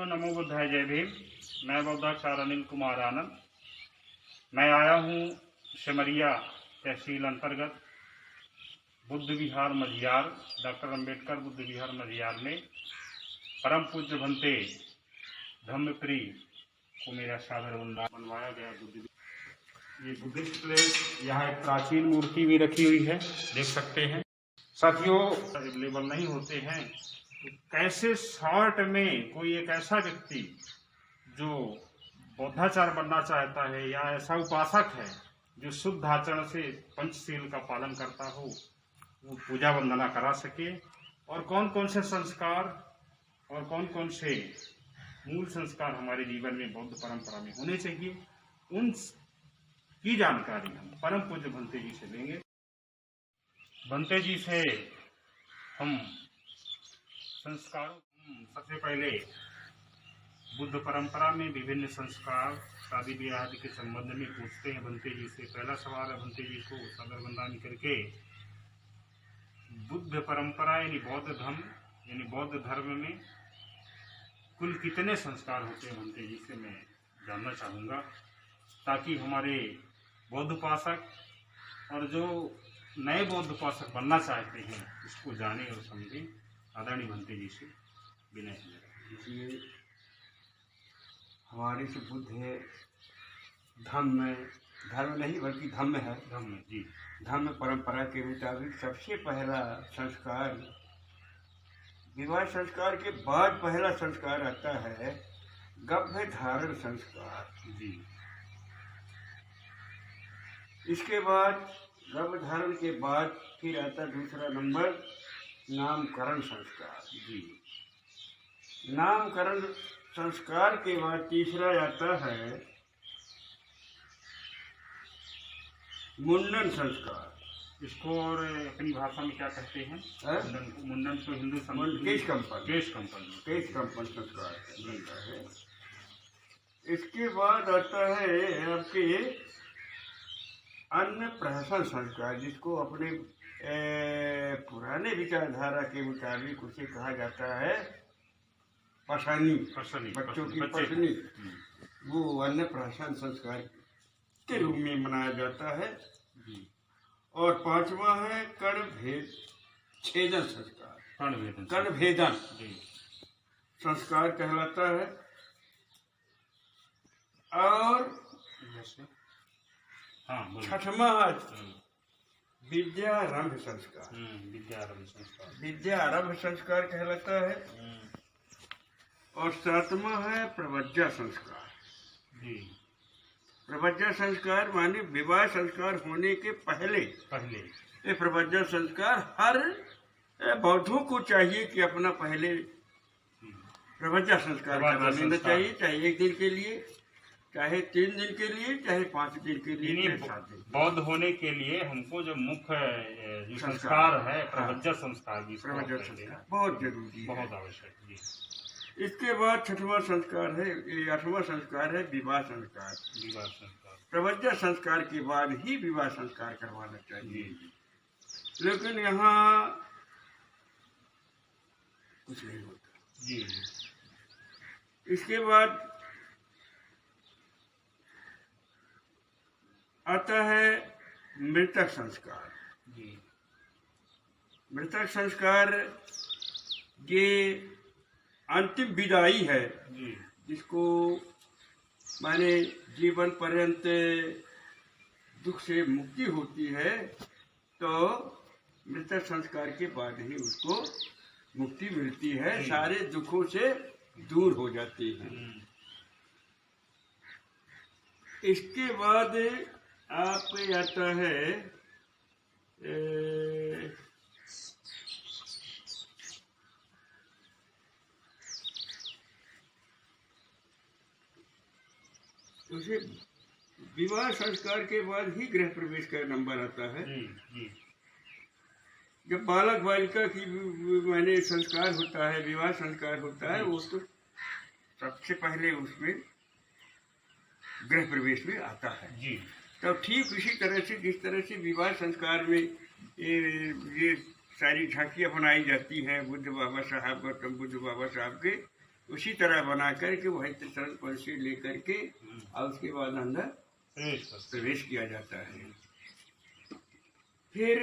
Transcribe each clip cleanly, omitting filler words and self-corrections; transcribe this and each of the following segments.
नमो बुद्धाय, जय भीम। मैं बौद्धाचार्य अनिल कुमार आनंद। मैं आया हूँ सिमरिया तहसील अंतर्गत बुद्ध विहार मझियार, डॉक्टर अंबेडकर बुद्ध विहार मझियार में परम पूज्य भंते धम्मप्री को मेरा सादर वंदना बनवाया गया। ये बुद्धिस्ट प्लेस, यहाँ एक प्राचीन मूर्ति भी रखी हुई है, देख सकते हैं साथियों। अवेलेबल नहीं होते हैं तो कैसे शॉर्ट में कोई एक ऐसा व्यक्ति जो बौद्धाचार बनना चाहता है या ऐसा उपासक है जो शुद्ध आचरण से पंचशील का पालन करता हो, वो पूजा वंदना करा सके, और कौन कौन से संस्कार और कौन कौन से मूल संस्कार हमारे जीवन में बौद्ध परंपरा में होने चाहिए, उन की जानकारी हम परम पूज्य भंते जी से लेंगे। भंते जी से हम संस्कारों, सबसे पहले बुद्ध परंपरा में विभिन्न संस्कार शादी ब्याह आदि के संबंध में पूछते हैं भंते जी से। पहला सवाल है भंते जी को सादर वंदना करके, बुद्ध परंपरा यानी बौद्ध धर्म यानी बौद्ध धर्म में कुल कितने संस्कार होते हैं भंते जी से मैं जानना चाहूँगा, ताकि हमारे बौद्ध उपासक और जो नए बौद्ध उपासक बनना चाहते हैं इसको जाने और समझें। आदरणीय भंते जी से विनय है। इसलिए हमारे से बुद्ध है, धम्म नहीं बल्कि धम्म है। धम्म जी, धम्म परंपरा के मुताबिक सबसे पहला संस्कार, विवाह संस्कार के बाद पहला संस्कार आता है गभ्य धारण संस्कार जी। इसके बाद गभ्य धारण के बाद फिर आता दूसरा नंबर नामकरण संस्कार जी। नामकरण संस्कार के बाद तीसरा आता है मुंडन संस्कार। इसको और अपनी भाषा में क्या कहते हैं? मुंडन तो हिंदू केश कंपन संस्कार बनता है। इसके बाद आता है आपके अन्न प्रहसन संस्कार, जिसको अपने पुराने विचारधारा के मुताबिक उसे कहा जाता है पसनी, बच्चों की पसनी। वो अन्न प्रहसन संस्कार के रूप में मनाया जाता है। और पांचवा है कर्ण भेद छेदन संस्कार, कर्ण भेदन संस्कार कहलाता है। और छठवां विद्यारंभ संस्कार, विद्यारंभ संस्कार कहलाता है। और सातवां है प्रवज्जा संस्कार। प्रवज्जा संस्कार माने विवाह संस्कार होने के पहले ये प्रवज्जा संस्कार हर बौद्धों को चाहिए कि अपना पहले प्रवज्जा संस्कार करा लेना चाहिए, चाहे एक दिन के लिए, चाहे 3 दिन के लिए, चाहे 5 दिन के लिए। बौद्ध होने के लिए हमको जो मुख्य जो संस्कार है प्रवज्जा संस्कार भी बहुत जरूरी, बहुत आवश्यक जी। इसके बाद छठवां संस्कार है, 8वां संस्कार है विवाह संस्कार। प्रवज्जा संस्कार के बाद ही विवाह संस्कार करवाना चाहिए, लेकिन यहाँ कुछ नहीं होता जी। इसके बाद आता है मृतक संस्कार। मृतक संस्कार ये अंतिम विदाई है, जिसको माने जीवन पर्यंत दुख से मुक्ति होती है, तो मृतक संस्कार के बाद ही उसको मुक्ति मिलती है, सारे दुखों से दूर हो जाते हैं। इसके बाद आप आता है उसे विवाह संस्कार के बाद ही गृह प्रवेश का नंबर आता है। जब बालक बालिका की मैंने संस्कार होता है, विवाह संस्कार होता है, वो तो सबसे पहले उसमें गृह प्रवेश में आता है जी। तो ठीक इसी तरह से जिस तरह से विवाह संस्कार में ये सारी झांकियाँ बनाई जाती हैं बुद्ध बाबा साहब, गौतम बुद्ध बाबा साहब के, उसी तरह बना करके वही त्रिशरण से लेकर के और उसके बाद अंदर प्रवेश किया जाता है। फिर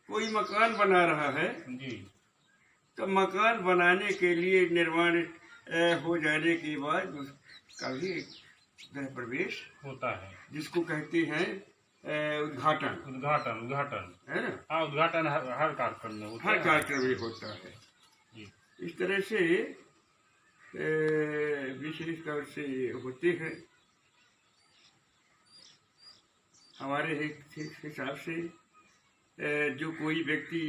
कोई मकान बना रहा है जी, तो मकान बनाने के लिए निर्माण हो जाने के बाद उसका भी गृह प्रवेश होता है, जिसको कहते हैं उद्घाटन। उद्घाटन है ना? हाँ, उद्घाटन हर कार्यक्रम में होता हर है। कार्यक्रम में होता है। जी, इस तरह से विशेष तौर से होते हैं। हमारे हिसाब से जो कोई व्यक्ति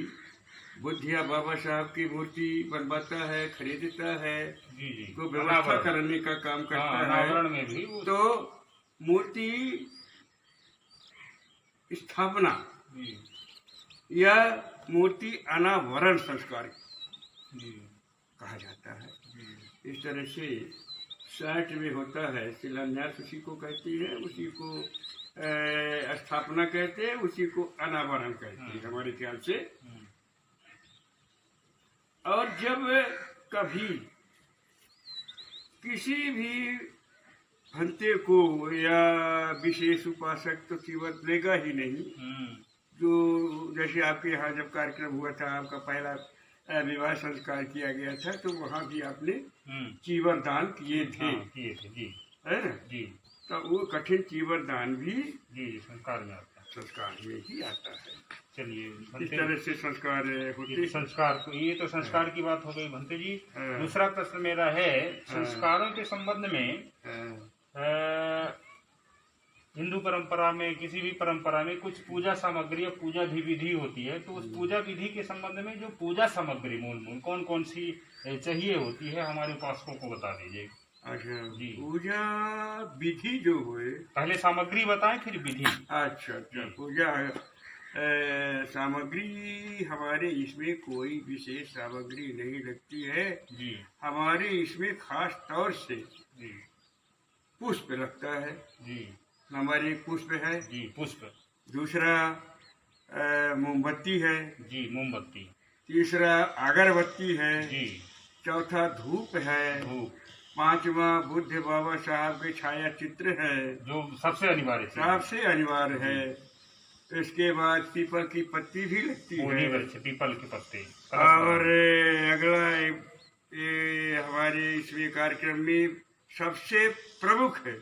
बुद्ध या बाबा साहब की मूर्ति बनवाता है, खरीदता है, जी, जी, तो व्यवस्था करने का काम करता है, अनावरण में भी तो मूर्ति स्थापना या मूर्ति अनावरण संस्कार कहा जाता है। इस तरह से 60 में होता है शिलान्यास, उसी को कहते हैं, उसी को स्थापना कहते हैं, उसी को अनावरण कहते हैं हमारे ख्याल से। और जब कभी किसी भी भंते को या विशेष उपासक तो चीवत लेगा ही नहीं, जो जैसे आपके यहाँ जब कार्यक्रम हुआ था, आपका पहला विवाह संस्कार किया गया था, तो वहाँ भी आपने चीवर दान किए थे, जी, है ना? जी, तो वो कठिन चीवर दान भी जी संस्कार में आता है, संस्कार में ही आता है। चलिए, इस तरह से संस्कार होते। संस्कार, ये तो संस्कार की बात हो गई भंते जी। दूसरा प्रश्न मेरा है, संस्कारों के संबंध में हिंदू परंपरा में, किसी भी परंपरा में कुछ पूजा सामग्री या पूजा विधि होती है, तो उस पूजा विधि के संबंध में जो पूजा सामग्री मूल कौन कौन सी चाहिए होती है, हमारे उपासकों को बता दीजिए। अच्छा जी, पूजा विधि जो हुए, पहले सामग्री बताएं फिर विधि। अच्छा, पूजा सामग्री हमारे इसमें कोई विशेष सामग्री नहीं लगती है जी। हमारे इसमें खास तौर से जी, पुष्प लगता है जी, नंबर 1 पुष्प है जी, पुष्प। दूसरा मोमबत्ती है जी, मोमबत्ती। तीसरा अगरबत्ती है जी, चौथा धूप है, धूप। पांचवा बुद्ध बाबा साहब के छाया चित्र है जो सबसे अनिवार्य सबसे अनिवार्य है। इसके बाद पीपल की पत्ती भी लगती है, पीपल के पत्ते। और अगला ये हमारे इसमें कार्यक्रम में सबसे प्रमुख है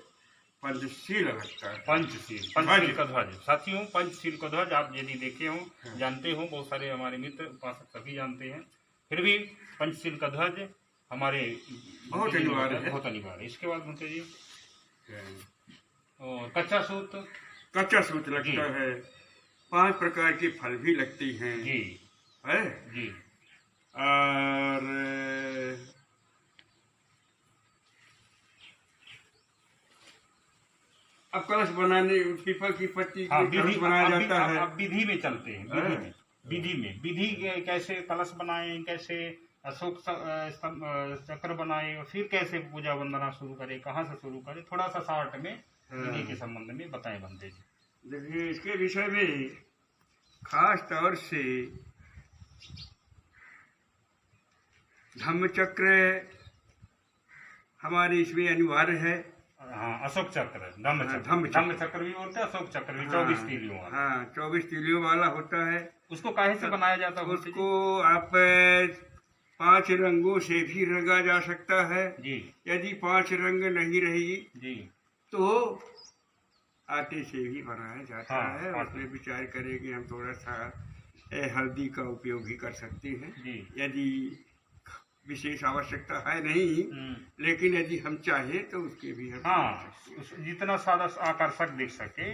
पंचशील लगता है। पंचशील का ध्वज। साथियों, पंचशील का ध्वज आप यदि देखे हो, जानते हो, बहुत सारे हमारे मित्र उपासक सभी जानते हैं, फिर भी पंचशील का ध्वज हमारे बहुत अनिवार्य है, बहुत अनिवार्य। इसके बाद मुझे जी कच्चा सूत लगता है। 5 प्रकार के फल भी लगते हैं जी, है जी। और अब कलश बनाने पीपल की पत्ती कलश बनाया जाता है। अब विधि में चलते हैं, विधि कैसे कलश बनाए, कैसे अशोक चक्र बनाए, और फिर कैसे पूजा वंदना शुरू करे, कहाँ से शुरू करे, थोड़ा सा शॉर्ट में विधि के संबंध में बताएं बंदे जी। देखिए, इसके विषय में खास तौर से धम्मचक्र हमारे इसमें अनिवार्य है। हाँ, अशोक चक्र, धम्म चक्र भी बोलते हैं, अशोक चक्र भी 24 तीलियों वाला। हाँ, 24 तीलियों वाला होता है। उसको काहे से बनाया जाता है? उसको आप 5 रंगों से भी रंगा जा सकता है जी। यदि 5 रंग नहीं रहेगी जी, तो आटे से भी बनाया जाता है। उसमें विचार करें कि हम थोड़ा सा हल्दी का उपयोग भी कर सकते हैं यदि विशेष आवश्यकता है नहीं, लेकिन यदि हम चाहे तो उसके भी हम जितना सादा आकर्षक दिख सके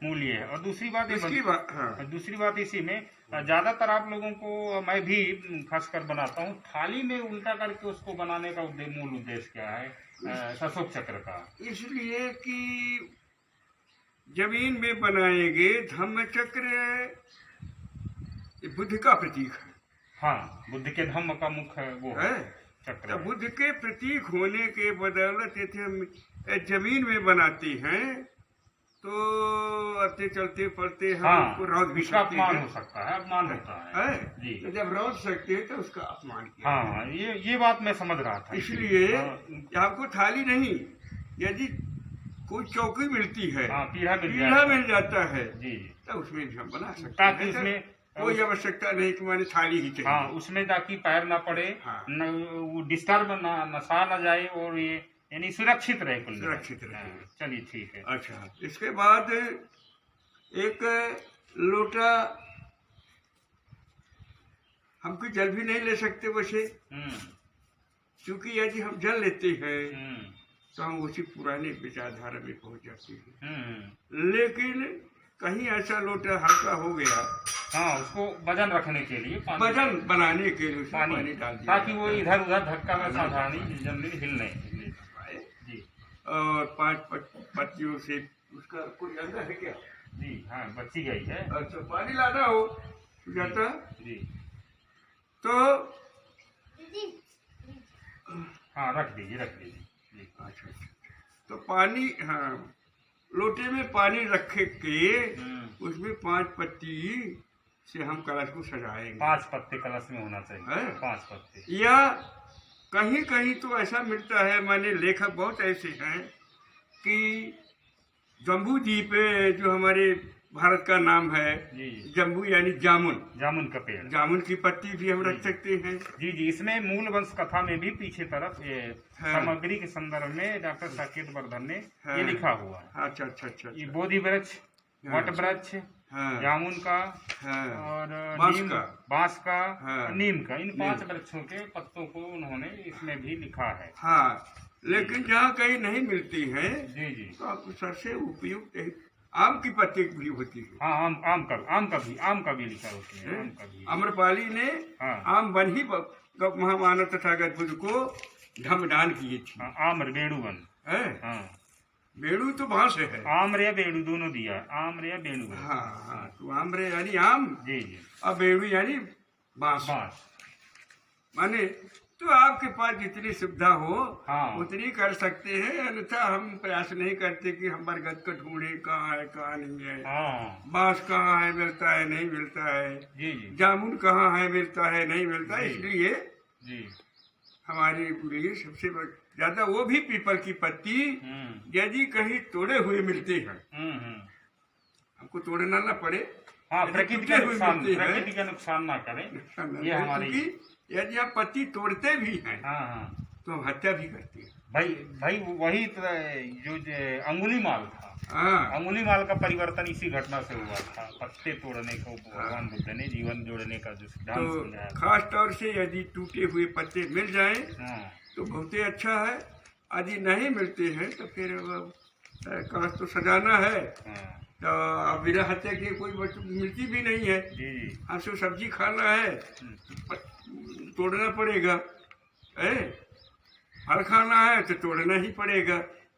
मूल्य है। और दूसरी बात इसी में ज्यादातर आप लोगों को, मैं भी खासकर बनाता हूँ, थाली में उल्टा करके उसको बनाने का मूल उद्देश्य क्या है अशोक चक्र का? इसलिए कि जमीन में बनाएंगे धम्म चक्र बुद्ध का प्रतीक है। हाँ, बुद्ध के धम्म का मुख्य वो है चक्र। तो बुद्ध के प्रतीक होने के बदौलत हम जमीन में बनाते हैं तो आते चलते पढ़ते हम हाँ, उसको रौद भी उसका सकते अपमान हैं। हो सकता है, अपमान होता है जी। तो जब रौद सकते हैं तो उसका अपमान किया। हाँ, ये बात मैं समझ रहा था। इसलिए हाँ, आपको थाली नहीं, यदि कोई चौकी मिलती है, हाँ, पीढ़ा मिल जाता है जी, तो उसमें भी हम बना सकते ताकि हैं। उसमें कोई आवश्यकता नहीं कि मैंने थाली ही चाहिए। हाँ, उसमें ताकि पैर ना पड़े, हाँ। न वो डिस्टर्ब ना नशा ना जाए, और ये यानी सुरक्षित रहे कुल मिला के। सुरक्षित रहे। हाँ, चलिए ठीक है। अच्छा, इसके बाद एक लोटा, हमको जल भी नहीं ले सकते वैसे, क्योंकि यदि हम जल लेते हैं तो हम उसी पुराने विचारधारा में पहुंच जाते हैं। लेकिन कहीं ऐसा लोटा हल्का हो गया, हाँ, उसको वजन रखने के लिए वजन बनाने के लिए उसमें पानी पानी डाल दिया, ताकि वो इधर उधर धक्का में सावधानी जल्दी हिलने पाए। जी और 5 पत्तियों से उसका कोई अंदर है क्या? जी, हाँ, बच्ची गई है। अच्छा, पानी लाना हो जाता जी, तो हाँ, रख दीजिए जी। अच्छा, तो पानी, हाँ, लोटे में पानी रखे के उसमें 5 पत्ती से हम कलश को सजाएंगे। 5 पत्ते कलश में होना चाहिए, है? 5 पत्ते। या कहीं कहीं तो ऐसा मिलता है, मैंने लेखक बहुत ऐसे हैं कि जम्बू द्वीप जो हमारे भारत का नाम है, जी, जम्बू यानी जामुन का पेड़, जामुन की पत्ती भी हम रख सकते हैं। जी जी। इसमें मूल वंश कथा में भी पीछे तरफ ये सामग्री के संदर्भ में डॉक्टर साकेत वर्धन ने ये लिखा हुआ है। अच्छा अच्छा अच्छा, ये बोधि वृक्ष, वट वृक्ष, जामुन का और बांस का, नीम का, इन 5 वृक्षों के पत्तों को उन्होंने इसमें भी लिखा है। हाँ, लेकिन जहाँ कहीं नहीं मिलती है जी जी, तो आप सबसे उपयुक्त आम की पत्ती भी होती है। हाँ, आम का भी लिखा होती है, आम का भी। अम्रपाली ने आम वन ही महामानव तथागत बुद्ध को धमदान किए थे। आम्र बेड़ू वन है, बेड़ू तो बांस है, आम्र या बेड़ू दोनों दिया, आम्र या बेड़ू। हाँ, तो आम्र यानी आम जी जी, और बेड़ू यानी बांस। माने तो आपके पास जितनी सुविधा हो उतनी कर सकते हैं, अन्यथा हम प्रयास नहीं करते कि हम बरगद का ढूंढे कहाँ है कहाँ नहीं है, बांस कहाँ है मिलता है नहीं मिलता है, जी जी, जामुन कहाँ है मिलता है नहीं मिलता है। इसलिए जी, हमारे लिए सबसे ज्यादा वो भी पीपल की पत्ती यदि कहीं तोड़े हुए मिलते हैं, हमको तोड़ना ना पड़े, प्रकृति का नुकसान ना करें, ये हमारी। यदि आप पत्ती तोड़ते भी हैं तो हम हत्या भी करते हैं। भाई वही जो अंगुली माल था, अंगुली माल का परिवर्तन इसी घटना से हुआ था, पत्ते तोड़ने को भगवान बुद्ध ने जीवन जोड़ने का जो सिद्धांत समझाया। खास तौर से यदि टूटे हुए पत्ते मिल जाएं तो बहुत ही अच्छा है, यदि नहीं मिलते हैं तो फिर कलश तो सजाना है, तो अब बिना हत्या के कोई वस्तु मिलती भी नहीं है। हमसे सब्जी खाना है तोड़ना पड़ेगा, फल खाना है तो तोड़ना ही पड़ेगा,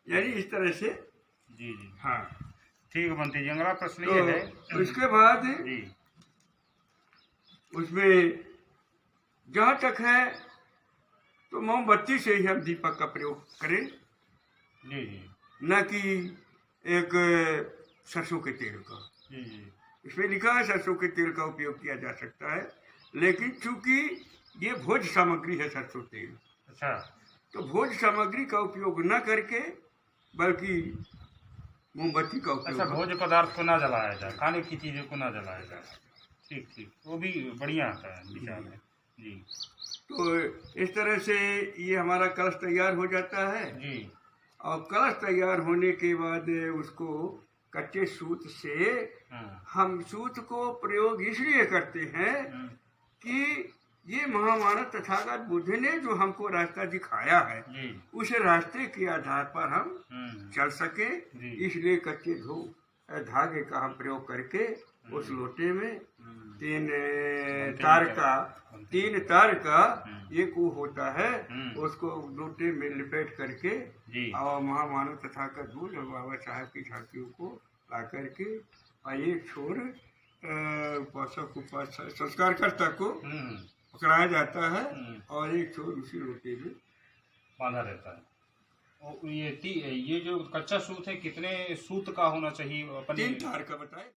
यानी इस तरह से। जी जी, हाँ, ठीक बनती जी। अगला प्रश्न तो ये है, उसके बाद जी, उसमें जहाँ तक है तो मोमबत्ती से ही हम दीपक का प्रयोग करें, जी जी, न कि एक सरसों के तेल का। जी जी, इसमें लिखा है सरसों के तेल का उपयोग किया जा सकता है, लेकिन चूंकि ये भोज्य सामग्री है सरसों तेल, अच्छा, तो भोज्य सामग्री का उपयोग न करके बल्कि मोमबत्ती का उपयोग। अच्छा, भोज्य पदार्थ को ना जलाया जाए, खाने की चीजों को ना जलाया जाए, ठीक ठीक, वो भी बढ़िया आता है विचार है जी। तो इस तरह से ये हमारा कलश तैयार हो जाता है जी, और कलश तैयार होने के बाद उसको कच्चे सूत से, हम सूत को प्रयोग इसलिए करते हैं कि ये महामानव तथागत बुद्ध ने जो हमको रास्ता दिखाया है उस रास्ते के आधार पर हम चल सके, इसलिए कच्चे धागे का हम प्रयोग करके उस लोटे में 3 तार का एक वो होता है, उसको लोटे में लिपेट करके और महामानव तथागत बुद्ध और बाबा साहब की झांकियों को ला करके और एक छोर उपासक संस्कारकर्ता को पकड़ाया जाता है और एक छोर उसी लोटे में बांधा रहता है। और ये जो कच्चा सूत है कितने सूत का होना चाहिए? 3 तार का बताए।